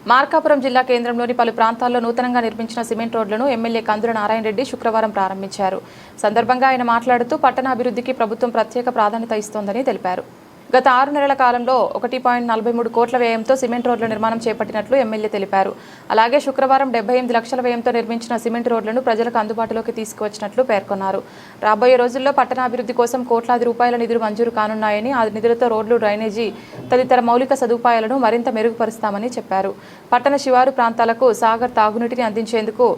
మార్కాపురం జిల్లా కేంద్రంలోని పలు ప్రాంతాల్లో నూతనంగా నిర్మించిన సిమెంట్ రోడ్లను ఎమ్మెల్యే కందుల నారాయణ రెడ్డి శుక్రవారం ప్రారంభించారు. సందర్భంగా ఆయన మాట్లాడుతూ పట్టణ అభివృద్ధికి ప్రభుత్వం ప్రత్యేక ప్రాధాన్యత ఇస్తోందని తెలిపారు. గత 6 నెలల కాలంలో 1.43 కోట్ల వ్యయంతో సిమెంట్ రోడ్ల నిర్మాణం చేపట్టినట్లు ఎమ్మెల్యే తెలిపారు. అలాగే శుక్రవారం 78 లక్షల వ్యయంతో నిర్మించిన సిమెంట్ రోడ్లను ప్రజలకు అందుబాటులోకి తీసుకువచ్చినట్లు పేర్కొన్నారు. రాబోయే రోజుల్లో పట్టణాభివృద్ధి కోసం కోట్లాది రూపాయల నిధులు మంజూరు కానున్నాయని, ఆ నిధులతో రోడ్లు, డ్రైనేజీ తదితర మౌలిక సదుపాయాలను మరింత మెరుగుపరుస్తామని చెప్పారు. పట్టణ శివారు ప్రాంతాలకు సాగర్ తాగునీటిని అందించేందుకు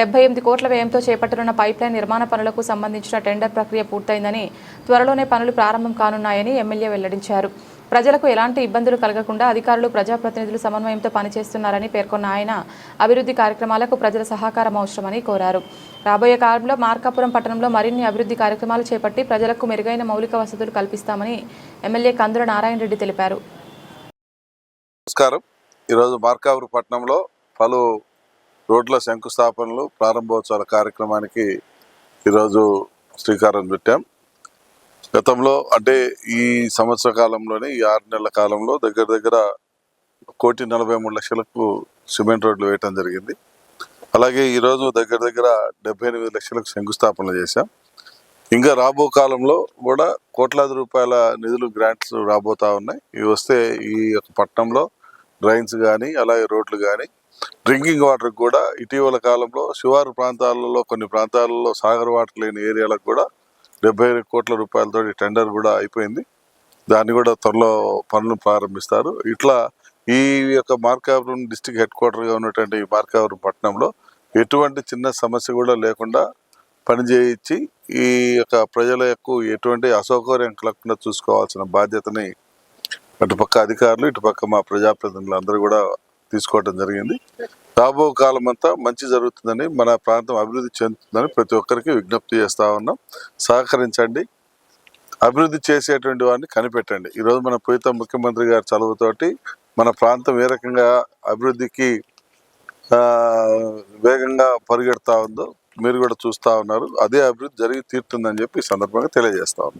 78 కోట్ల వ్యయంతో చేపట్టనున్న పైప్లైన్ నిర్మాణ పనులకు సంబంధించిన టెండర్ ప్రక్రియ పూర్తయిందని, త్వరలోనే పనులు ప్రారంభం కానున్నాయని ఎమ్మెల్యే వెల్లడించారు. ప్రజలకు ఎలాంటి ఇబ్బందులు కలగకుండా అధికారులు, ప్రజాప్రతినిధులు సమన్వయంతో పనిచేస్తున్నారని పేర్కొన్న ఆయన అభివృద్ధి కార్యక్రమాలకు ప్రజల సహకారం అవసరమని కోరారు. రాబోయే కాలంలో మార్కాపురం పట్టణంలో మరిన్ని అభివృద్ధి కార్యక్రమాలు చేపట్టి ప్రజలకు మెరుగైన మౌలిక వసతులు కల్పిస్తామని ఎమ్మెల్యే కందుల నారాయణ రెడ్డి తెలిపారు. నమస్కారం. ఈరోజు మార్కాపురం పట్టణంలో పలు రోడ్ల శంకుస్థాపనలు, ప్రారంభోత్సవాల కార్యక్రమానికి ఈరోజు శ్రీకారం చుట్టాం. గతంలో అంటే ఈ సంవత్సర కాలంలోనే ఈ 6 నెలల కాలంలో దగ్గర 1,43,00,000కు సిమెంట్ రోడ్లు వేయటం జరిగింది. అలాగే ఈరోజు దగ్గర 78 లక్షలకు శంకుస్థాపనలు చేశాం. ఇంకా రాబో కాలంలో కూడా కోట్లాది రూపాయల నిధులు, గ్రాంట్స్ రాబోతా ఉన్నాయి. ఇవి వస్తే ఈ యొక్క పట్టణంలో డ్రైన్స్ కానీ, అలాగే రోడ్లు కానీ, డ్రింకింగ్ వాటర్ కూడా ఇటీవల కాలంలో శివారు ప్రాంతాలలో కొన్ని ప్రాంతాలలో సాగర్ వాటర్ లేని ఏరియాలకు కూడా 70 కోట్ల రూపాయలతో టెండర్ కూడా అయిపోయింది. దాన్ని కూడా త్వరలో పనులు ప్రారంభిస్తారు. ఇట్లా ఈ యొక్క మార్కాపురం డిస్టిక్ హెడ్ క్వార్టర్గా ఉన్నటువంటి ఈ మార్కాపురం పట్టణంలో ఎటువంటి చిన్న సమస్య కూడా లేకుండా పనిచేయించి ఈ యొక్క ప్రజలకు ఎటువంటి అసౌకర్యం కలగకుండా చూసుకోవాల్సిన బాధ్యతని అటుపక్క అధికారులు, ఇటుపక్క మా ప్రజాప్రతినిధులు అందరూ కూడా తీసుకోవడం జరిగింది. రాబో కాలం అంతా మంచి జరుగుతుందని, మన ప్రాంతం అభివృద్ధి చెందుతుందని ప్రతి ఒక్కరికి విజ్ఞప్తి చేస్తూ ఉన్నాం. సహకరించండి, అభివృద్ధి చేసేటువంటి వారిని కనిపెట్టండి. ఈరోజు మన ప్రీతం ముఖ్యమంత్రి గారి చదువుతోటి మన ప్రాంతం ఏ రకంగా అభివృద్ధికి వేగంగా పరిగెడతా ఉందో మీరు కూడా చూస్తూ ఉన్నారు. అదే అభివృద్ధి జరిగి తీరుతుందని చెప్పి ఈ సందర్భంగా తెలియజేస్తా ఉన్నాం.